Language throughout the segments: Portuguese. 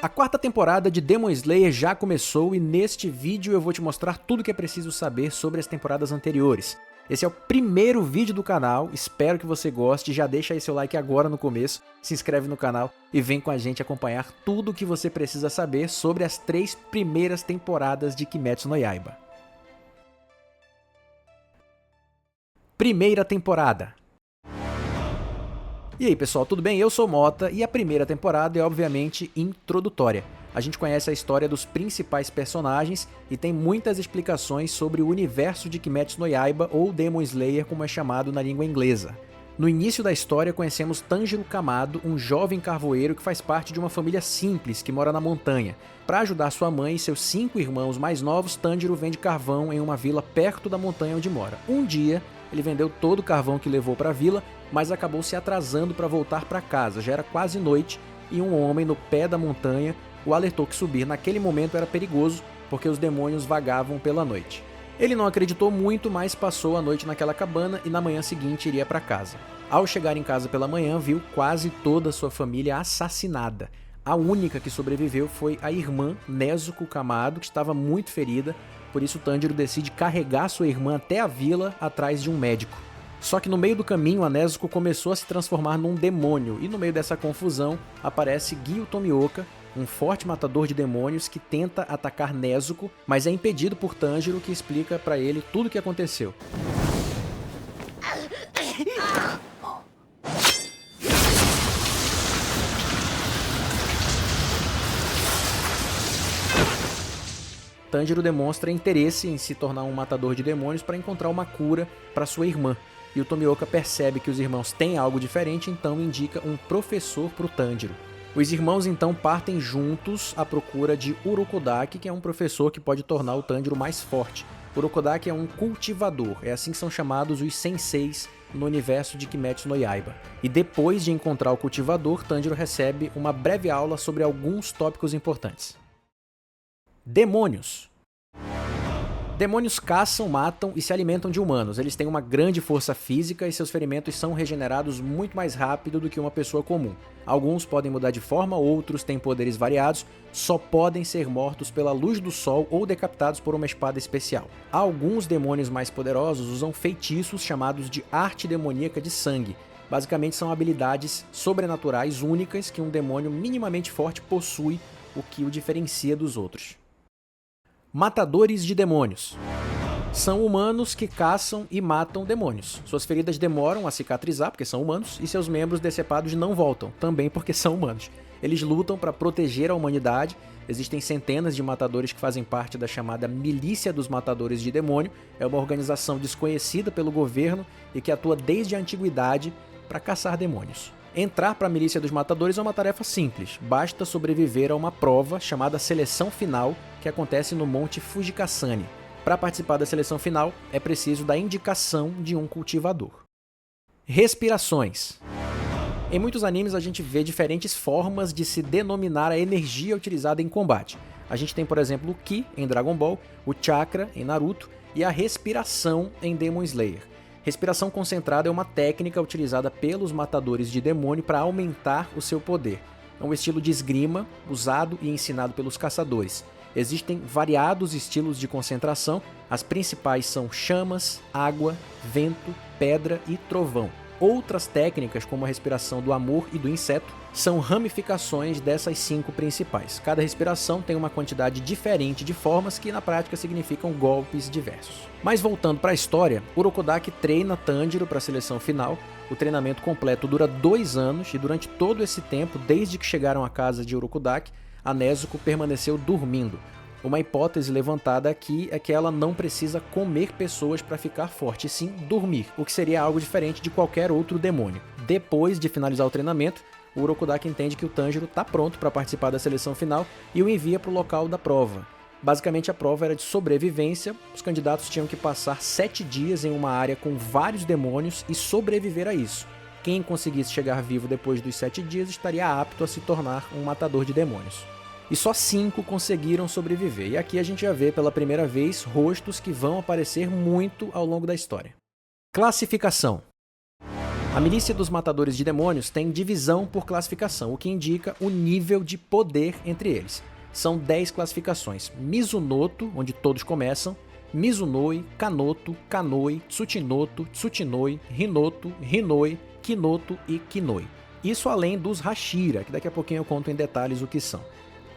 A quarta temporada de Demon Slayer já começou e neste vídeo eu vou te mostrar tudo o que é preciso saber sobre as temporadas anteriores. Esse é o primeiro vídeo do canal, espero que você goste, já deixa aí seu like agora no começo, se inscreve no canal e vem com a gente acompanhar tudo o que você precisa saber sobre as 3 primeiras temporadas de Kimetsu no Yaiba. Primeira temporada. E aí pessoal, tudo bem? Eu sou o Mota e a primeira temporada é obviamente introdutória. A gente conhece a história dos principais personagens e tem muitas explicações sobre o universo de Kimetsu no Yaiba ou Demon Slayer como é chamado na língua inglesa. No início da história conhecemos Tanjiro Kamado, um jovem carvoeiro que faz parte de uma família simples que mora na montanha. Para ajudar sua mãe e seus 5 irmãos mais novos, Tanjiro vende carvão em uma vila perto da montanha onde mora. Um dia, ele vendeu todo o carvão que levou para a vila, mas acabou se atrasando para voltar para casa. Já era quase noite e um homem no pé da montanha o alertou que subir naquele momento era perigoso porque os demônios vagavam pela noite. Ele não acreditou muito, mas passou a noite naquela cabana e na manhã seguinte iria para casa. Ao chegar em casa pela manhã, viu quase toda a sua família assassinada. A única que sobreviveu foi a irmã Nezuko Kamado, que estava muito ferida, por isso Tanjiro decide carregar sua irmã até a vila atrás de um médico. Só que no meio do caminho a Nezuko começou a se transformar num demônio e no meio dessa confusão aparece Gyu Tomioka, um forte matador de demônios que tenta atacar Nezuko, mas é impedido por Tanjiro, que explica pra ele tudo o que aconteceu. Tanjiro demonstra interesse em se tornar um matador de demônios para encontrar uma cura para sua irmã. E o Tomioka percebe que os irmãos têm algo diferente, então indica um professor para o Tanjiro. Os irmãos então partem juntos à procura de Urokodaki, que é um professor que pode tornar o Tanjiro mais forte. Urokodaki é um cultivador, é assim que são chamados os senseis no universo de Kimetsu no Yaiba. E depois de encontrar o cultivador, Tanjiro recebe uma breve aula sobre alguns tópicos importantes. Demônios. Demônios caçam, matam e se alimentam de humanos. Eles têm uma grande força física e seus ferimentos são regenerados muito mais rápido do que uma pessoa comum. Alguns podem mudar de forma, outros têm poderes variados, só podem ser mortos pela luz do sol ou decapitados por uma espada especial. Alguns demônios mais poderosos usam feitiços chamados de arte demoníaca de sangue. Basicamente são habilidades sobrenaturais únicas que um demônio minimamente forte possui, o que o diferencia dos outros. Matadores de demônios. São humanos que caçam e matam demônios. Suas feridas demoram a cicatrizar porque são humanos e seus membros decepados não voltam, também porque são humanos. Eles lutam para proteger a humanidade. Existem centenas de matadores que fazem parte da chamada Milícia dos Matadores de Demônio. É uma organização desconhecida pelo governo e que atua desde a antiguidade para caçar demônios. Entrar para a Milícia dos Matadores é uma tarefa simples, basta sobreviver a uma prova chamada Seleção Final, que acontece no Monte Fujikasane. Para participar da seleção final, é preciso da indicação de um cultivador. Respirações. Em muitos animes a gente vê diferentes formas de se denominar a energia utilizada em combate. A gente tem, por exemplo, o Ki em Dragon Ball, o Chakra em Naruto e a respiração em Demon Slayer. Respiração concentrada é uma técnica utilizada pelos matadores de demônio para aumentar o seu poder. É um estilo de esgrima usado e ensinado pelos caçadores. Existem variados estilos de concentração, as principais são chamas, água, vento, pedra e trovão. Outras técnicas, como a respiração do amor e do inseto, são ramificações dessas 5 principais. Cada respiração tem uma quantidade diferente de formas que na prática significam golpes diversos. Mas voltando para a história, Urokodaki treina Tanjiro para a seleção final. O treinamento completo dura 2 anos e durante todo esse tempo, desde que chegaram à casa de Urokodaki, a Nezuko permaneceu dormindo. Uma hipótese levantada aqui é que ela não precisa comer pessoas para ficar forte, e sim dormir, o que seria algo diferente de qualquer outro demônio. Depois de finalizar o treinamento, o Urokodaki entende que o Tanjiro está pronto para participar da seleção final e o envia para o local da prova. Basicamente a prova era de sobrevivência, os candidatos tinham que passar 7 dias em uma área com vários demônios e sobreviver a isso. Quem conseguisse chegar vivo depois dos 7 dias estaria apto a se tornar um matador de demônios. E só 5 conseguiram sobreviver, e aqui a gente já vê pela primeira vez rostos que vão aparecer muito ao longo da história. Classificação. A milícia dos matadores de demônios tem divisão por classificação, o que indica o nível de poder entre eles. São 10 classificações: Mizunoto, onde todos começam, Mizunoi, Kanoto, Kanoi, Tsuchinoto, Tsuchinoi, Hinoto, Hinoi, Kinoto e Kinoi. Isso além dos Hashira, que daqui a pouquinho eu conto em detalhes o que são.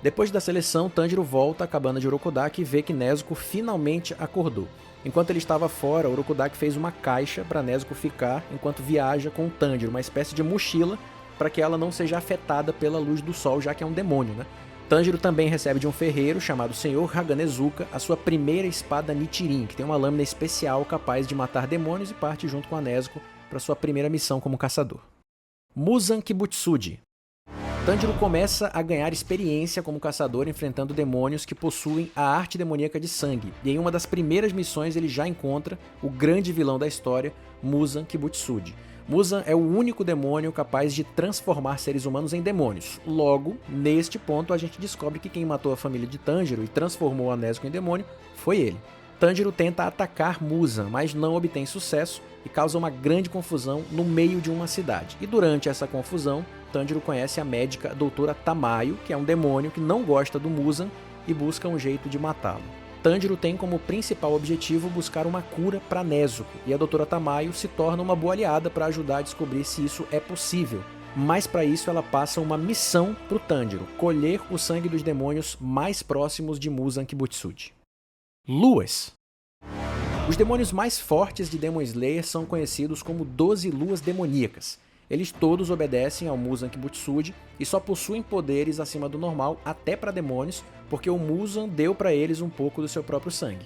Depois da seleção, Tanjiro volta à cabana de Orokodaki e vê que Nezuko finalmente acordou. Enquanto ele estava fora, Orokodaki fez uma caixa para Nezuko ficar enquanto viaja com o Tanjiro, uma espécie de mochila para que ela não seja afetada pela luz do sol, já que é um demônio, né? Tanjiro também recebe de um ferreiro chamado Senhor Haganezuka a sua primeira espada Nichirin, que tem uma lâmina especial capaz de matar demônios, e parte junto com a Nezuko para sua primeira missão como caçador. Muzan Kibutsuji. Tanjiro começa a ganhar experiência como caçador enfrentando demônios que possuem a arte demoníaca de sangue, e em uma das primeiras missões ele já encontra o grande vilão da história, Muzan Kibutsuji. Muzan é o único demônio capaz de transformar seres humanos em demônios. Logo, neste ponto, a gente descobre que quem matou a família de Tanjiro e transformou a Nezuko em demônio foi ele. Tanjiro tenta atacar Muzan, mas não obtém sucesso e causa uma grande confusão no meio de uma cidade. E durante essa confusão, Tanjiro conhece a médica Doutora Tamayo, que é um demônio que não gosta do Muzan e busca um jeito de matá-lo. Tanjiro tem como principal objetivo buscar uma cura para Nezuko, e a Doutora Tamayo se torna uma boa aliada para ajudar a descobrir se isso é possível. Mas para isso ela passa uma missão para o Tanjiro: colher o sangue dos demônios mais próximos de Muzan Kibutsuji. Luas. Os demônios mais fortes de Demon Slayer são conhecidos como 12 luas demoníacas. Eles todos obedecem ao Muzan Kibutsuji e só possuem poderes acima do normal até para demônios, porque o Muzan deu para eles um pouco do seu próprio sangue.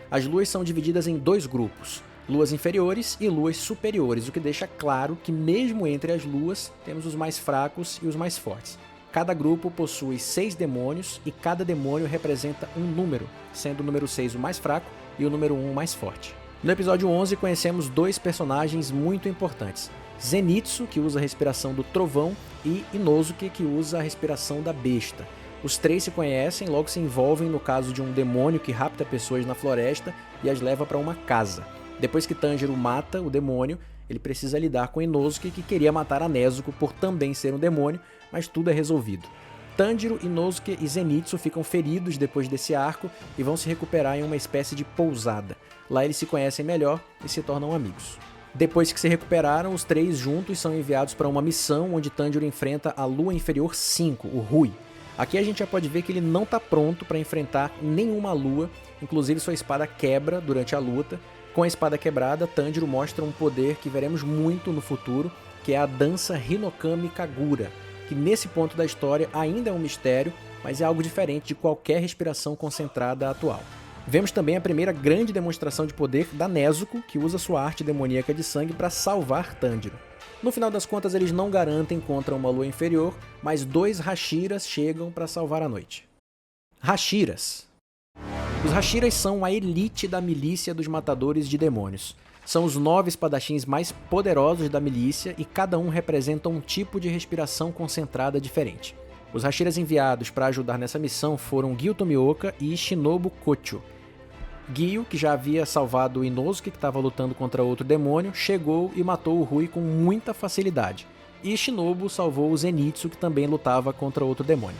As luas são divididas em 2 grupos, luas inferiores e luas superiores, o que deixa claro que mesmo entre as luas temos os mais fracos e os mais fortes. Cada grupo possui 6 demônios e cada demônio representa um número, sendo o número 6 o mais fraco e o número 1 o mais forte. No episódio 11 conhecemos 2 personagens muito importantes: Zenitsu, que usa a respiração do trovão, e Inosuke, que usa a respiração da besta. Os 3 se conhecem, logo se envolvem no caso de um demônio que rapta pessoas na floresta e as leva para uma casa. Depois que Tanjiro mata o demônio, ele precisa lidar com Inosuke, que queria matar a Nezuko por também ser um demônio, mas tudo é resolvido. Tanjiro, Inosuke e Zenitsu ficam feridos depois desse arco e vão se recuperar em uma espécie de pousada. Lá eles se conhecem melhor e se tornam amigos. Depois que se recuperaram, os 3 juntos são enviados para uma missão onde Tanjiro enfrenta a Lua Inferior 5, o Rui. Aqui a gente já pode ver que ele não está pronto para enfrentar nenhuma lua, inclusive sua espada quebra durante a luta. Com a espada quebrada, Tanjiro mostra um poder que veremos muito no futuro, que é a dança Hinokami Kagura, que nesse ponto da história ainda é um mistério, mas é algo diferente de qualquer respiração concentrada atual. Vemos também a primeira grande demonstração de poder da Nezuko, que usa sua arte demoníaca de sangue para salvar Tanjiro. No final das contas, eles não garantem contra uma lua inferior, mas 2 Hashiras chegam para salvar a noite. Hashiras. Os Hashiras são a elite da milícia dos matadores de demônios. São os 9 espadachins mais poderosos da milícia e cada um representa um tipo de respiração concentrada diferente. Os Hashiras enviados para ajudar nessa missão foram Gyu Tomioka e Shinobu Kocho. Gyu, que já havia salvado o Inosuke, que estava lutando contra outro demônio, chegou e matou o Rui com muita facilidade. E Shinobu salvou o Zenitsu, que também lutava contra outro demônio.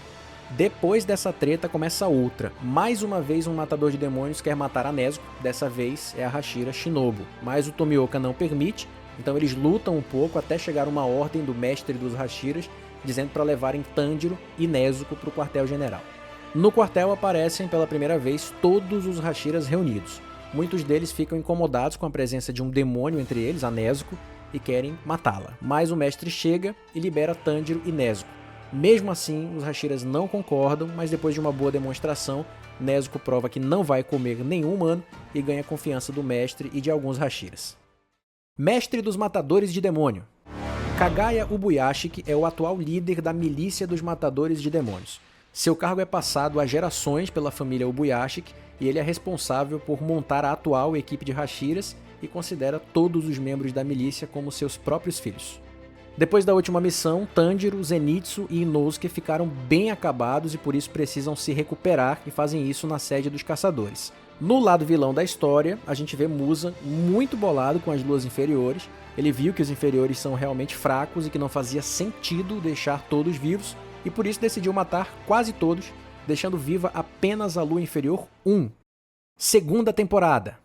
Depois dessa treta começa outra. Mais uma vez um matador de demônios quer matar a Nezuko, dessa vez é a Hashira Shinobu, mas o Tomioka não permite, então eles lutam um pouco até chegar uma ordem do mestre dos Hashiras, dizendo para levarem Tanjiro e Nezuko para o quartel-general. No quartel aparecem pela primeira vez todos os Hashiras reunidos. Muitos deles ficam incomodados com a presença de um demônio entre eles, a Nezuko, e querem matá-la. Mas o mestre chega e libera Tanjiro e Nezuko. Mesmo assim, os Hashiras não concordam, mas depois de uma boa demonstração, Nezuko prova que não vai comer nenhum humano e ganha a confiança do mestre e de alguns Hashiras. Mestre dos Matadores de Demônio. Kagaya Ubuyashiki é o atual líder da milícia dos Matadores de Demônios. Seu cargo é passado a gerações pela família Ubuyashiki e ele é responsável por montar a atual equipe de Hashiras e considera todos os membros da milícia como seus próprios filhos. Depois da última missão, Tanjiro, Zenitsu e Inosuke ficaram bem acabados e por isso precisam se recuperar e fazem isso na sede dos caçadores. No lado vilão da história, a gente vê Muzan muito bolado com as luas inferiores. Ele viu que os inferiores são realmente fracos e que não fazia sentido deixar todos vivos, e por isso decidiu matar quase todos, deixando viva apenas a lua inferior 1. Segunda temporada.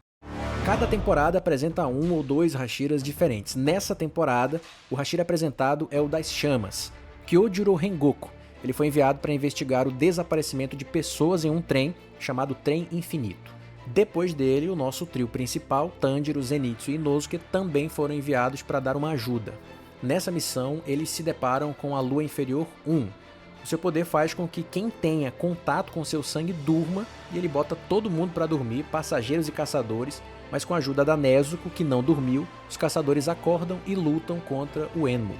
Cada temporada apresenta um ou dois Hashiras diferentes. Nessa temporada, o Hashira apresentado é o das chamas, Kyojuro Rengoku. Ele foi enviado para investigar o desaparecimento de pessoas em um trem, chamado Trem Infinito. Depois dele, o nosso trio principal, Tanjiro, Zenitsu e Inosuke, também foram enviados para dar uma ajuda. Nessa missão, eles se deparam com a Lua Inferior 1. O seu poder faz com que quem tenha contato com seu sangue durma, e ele bota todo mundo para dormir, passageiros e caçadores, mas com a ajuda da Nezuko, que não dormiu, os caçadores acordam e lutam contra o Enmu.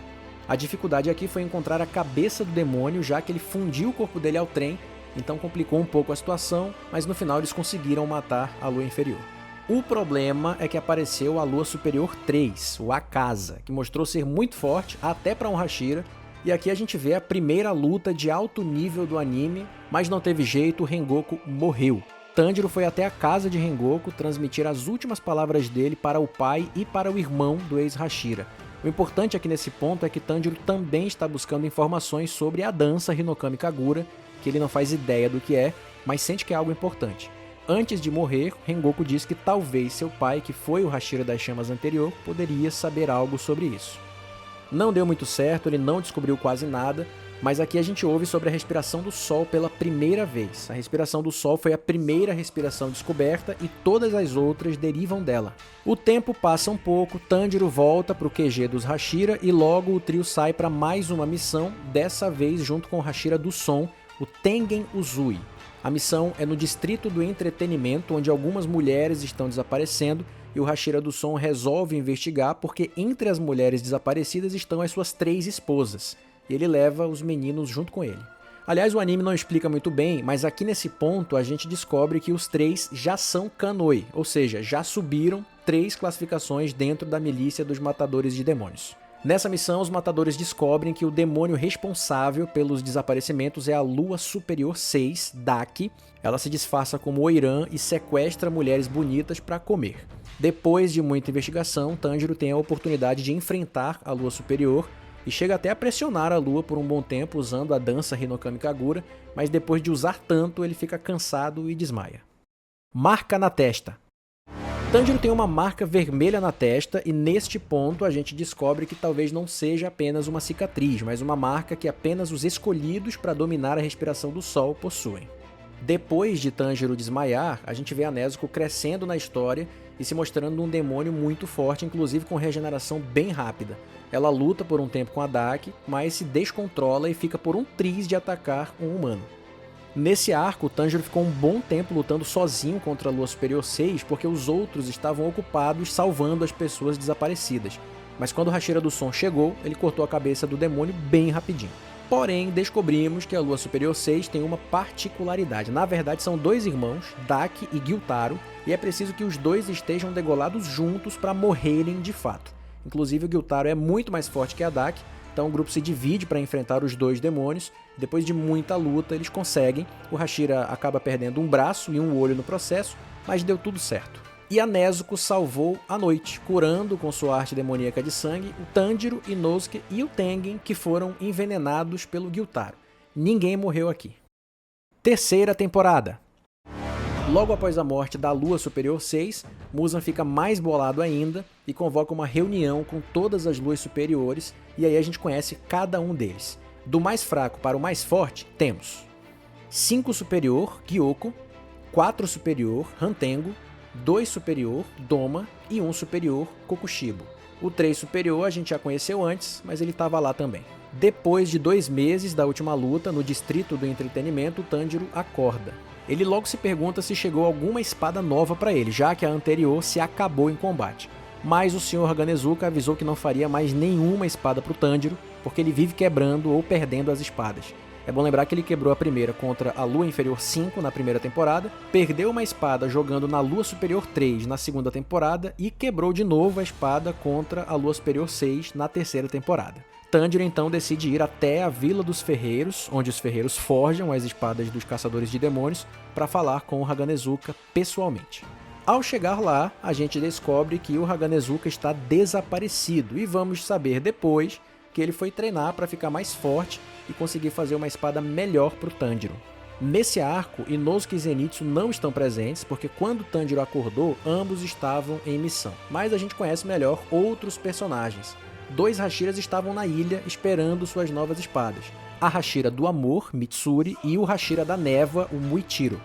A dificuldade aqui foi encontrar a cabeça do demônio, já que ele fundiu o corpo dele ao trem, então complicou um pouco a situação, mas no final eles conseguiram matar a Lua Inferior. O problema é que apareceu a Lua Superior 3, o Akaza, que mostrou ser muito forte, até para um Hashira, e aqui a gente vê a primeira luta de alto nível do anime, mas não teve jeito, Rengoku morreu. Tanjiro foi até a casa de Rengoku transmitir as últimas palavras dele para o pai e para o irmão do ex-Hashira. O importante aqui nesse ponto é que Tanjiro também está buscando informações sobre a dança Hinokami Kagura, que ele não faz ideia do que é, mas sente que é algo importante. Antes de morrer, Rengoku diz que talvez seu pai, que foi o Hashira das Chamas anterior, poderia saber algo sobre isso. Não deu muito certo, ele não descobriu quase nada, mas aqui a gente ouve sobre a respiração do Sol pela primeira vez. A respiração do Sol foi a primeira respiração descoberta e todas as outras derivam dela. O tempo passa um pouco, Tanjiro volta para o QG dos Hashira e logo o trio sai para mais uma missão, dessa vez junto com o Hashira do som, o Tengen Uzui. A missão é no distrito do entretenimento, onde algumas mulheres estão desaparecendo, e o Hashira do som resolve investigar porque entre as mulheres desaparecidas estão as suas 3 esposas. E ele leva os meninos junto com ele. Aliás, o anime não explica muito bem, mas aqui nesse ponto a gente descobre que os 3 já são Kanoi, ou seja, já subiram 3 classificações dentro da milícia dos matadores de demônios. Nessa missão, os matadores descobrem que o demônio responsável pelos desaparecimentos é a Lua Superior 6, Daki. Ela se disfarça como Oiran e sequestra mulheres bonitas para comer. Depois de muita investigação, Tanjiro tem a oportunidade de enfrentar a Lua Superior e chega até a pressionar a Lua por um bom tempo usando a dança Hinokami Kagura, mas depois de usar tanto, ele fica cansado e desmaia. Marca na testa. Tanjiro tem uma marca vermelha na testa e neste ponto a gente descobre que talvez não seja apenas uma cicatriz, mas uma marca que apenas os escolhidos para dominar a respiração do Sol possuem. Depois de Tanjiro desmaiar, a gente vê a Nezuko crescendo na história e se mostrando um demônio muito forte, inclusive com regeneração bem rápida. Ela luta por um tempo com a Daki, mas se descontrola e fica por um triz de atacar um humano. Nesse arco, Tanjiro ficou um bom tempo lutando sozinho contra a Lua Superior 6 porque os outros estavam ocupados salvando as pessoas desaparecidas. Mas quando o Hashira do som chegou, ele cortou a cabeça do demônio bem rapidinho. Porém, descobrimos que a Lua Superior 6 tem uma particularidade. Na verdade, são 2 irmãos, Daki e Gyutaro, e é preciso que os 2 estejam degolados juntos para morrerem de fato. Inclusive, o Gyutaro é muito mais forte que a Daki, então o grupo se divide para enfrentar os 2 demônios. Depois de muita luta, eles conseguem. O Hashira acaba perdendo um braço e um olho no processo, mas deu tudo certo. E a Nezuko salvou a noite, curando com sua arte demoníaca de sangue o Tanjiro, Inosuke e o Tengen, que foram envenenados pelo Gyutaro. Ninguém morreu aqui. Terceira temporada. Logo após a morte da Lua Superior 6, Muzan fica mais bolado ainda e convoca uma reunião com todas as luas superiores, e aí a gente conhece cada um deles. Do mais fraco para o mais forte, temos 5 superior, Gyoko, 4 superior, Hantengo, 2 superior, Doma e 1 superior, Kokushibo. O 3 superior a gente já conheceu antes, mas ele estava lá também. Depois de 2 meses da última luta, no distrito do entretenimento, Tanjiro acorda. Ele logo se pergunta se chegou alguma espada nova para ele, já que a anterior se acabou em combate. Mas o Sr. Ganezuka avisou que não faria mais nenhuma espada para o Tanjiro, porque ele vive quebrando ou perdendo as espadas. É bom lembrar que ele quebrou a primeira contra a Lua Inferior 5 na primeira temporada, perdeu uma espada jogando na Lua Superior 3 na segunda temporada e quebrou de novo a espada contra a Lua Superior 6 na terceira temporada. Tanjiro então decide ir até a Vila dos Ferreiros, onde os ferreiros forjam as espadas dos caçadores de demônios, para falar com o Haganezuka pessoalmente. Ao chegar lá, a gente descobre que o Haganezuka está desaparecido e vamos saber depois que ele foi treinar para ficar mais forte e conseguir fazer uma espada melhor para o Tanjiro. Nesse arco, Inosuke e Zenitsu não estão presentes, porque quando Tanjiro acordou, ambos estavam em missão. Mas a gente conhece melhor outros personagens. 2 Hashiras estavam na ilha esperando suas novas espadas. A Hashira do Amor, Mitsuri, e o Hashira da Névoa, o Muichiro.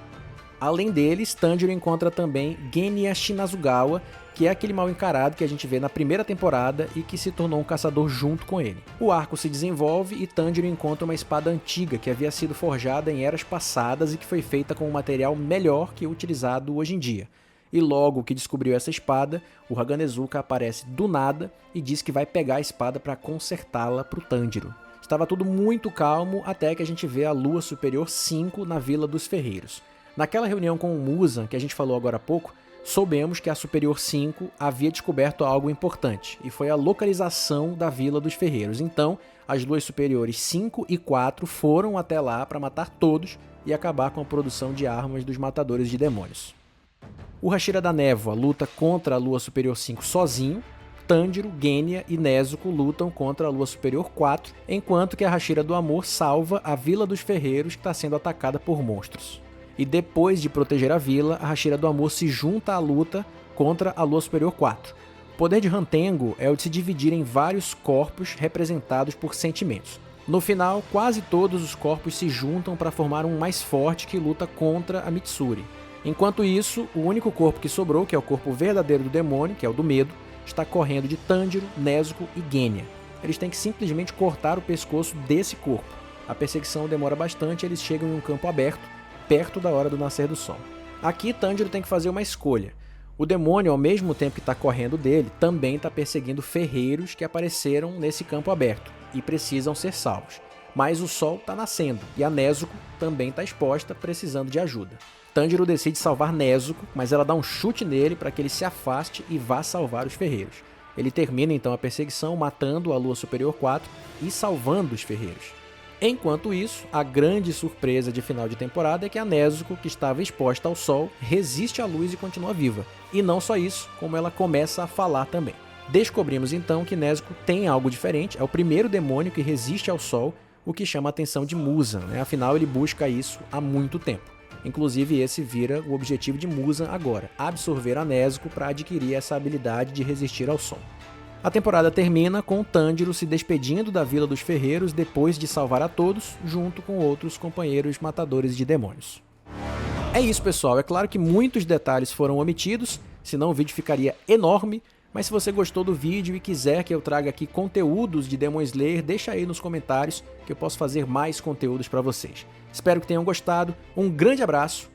Além deles, Tanjiro encontra também Genya Shinazugawa, que é aquele mal encarado que a gente vê na primeira temporada e que se tornou um caçador junto com ele. O arco se desenvolve e Tanjiro encontra uma espada antiga que havia sido forjada em eras passadas e que foi feita com um material melhor que o utilizado hoje em dia. E logo que descobriu essa espada, o Haganezuka aparece do nada e diz que vai pegar a espada para consertá-la para o Tanjiro. Estava tudo muito calmo até que a gente vê a Lua Superior 5 na Vila dos Ferreiros. Naquela reunião com o Muzan, que a gente falou agora há pouco, soubemos que a Superior 5 havia descoberto algo importante, e foi a localização da Vila dos Ferreiros. Então, as Luas Superiores 5 e 4 foram até lá para matar todos e acabar com a produção de armas dos matadores de demônios. O Hashira da Névoa luta contra a Lua Superior 5 sozinho, Tanjiro, Genya e Nezuko lutam contra a Lua Superior 4, enquanto que a Hashira do Amor salva a Vila dos Ferreiros, que está sendo atacada por monstros. E depois de proteger a vila, a Hashira do Amor se junta à luta contra a Lua Superior 4. O poder de Hantengo é o de se dividir em vários corpos representados por sentimentos. No final, quase todos os corpos se juntam para formar um mais forte que luta contra a Mitsuri. Enquanto isso, o único corpo que sobrou, que é o corpo verdadeiro do demônio, que é o do medo, está correndo de Tanjiro, Nezuko e Genya. Eles têm que simplesmente cortar o pescoço desse corpo. A perseguição demora bastante e eles chegam em um campo aberto, perto da hora do nascer do sol. Aqui Tanjiro tem que fazer uma escolha. O demônio, ao mesmo tempo que está correndo dele, também está perseguindo ferreiros que apareceram nesse campo aberto e precisam ser salvos. Mas o sol está nascendo e a Nezuko também está exposta, precisando de ajuda. Tanjiro decide salvar Nezuko, mas ela dá um chute nele para que ele se afaste e vá salvar os ferreiros. Ele termina então a perseguição matando a Lua Superior 4 e salvando os ferreiros. Enquanto isso, a grande surpresa de final de temporada é que a Nezuko, que estava exposta ao sol, resiste à luz e continua viva. E não só isso, como ela começa a falar também. Descobrimos então que Nezuko tem algo diferente, é o primeiro demônio que resiste ao sol, o que chama a atenção de Muzan, né? Afinal ele busca isso há muito tempo. Inclusive esse vira o objetivo de Muzan agora, absorver a Nezuko para adquirir essa habilidade de resistir ao sol. A temporada termina com Tanjiro se despedindo da Vila dos Ferreiros depois de salvar a todos, junto com outros companheiros matadores de demônios. É isso, pessoal. É claro que muitos detalhes foram omitidos, senão o vídeo ficaria enorme, mas se você gostou do vídeo e quiser que eu traga aqui conteúdos de Demon Slayer, deixa aí nos comentários que eu posso fazer mais conteúdos para vocês. Espero que tenham gostado, um grande abraço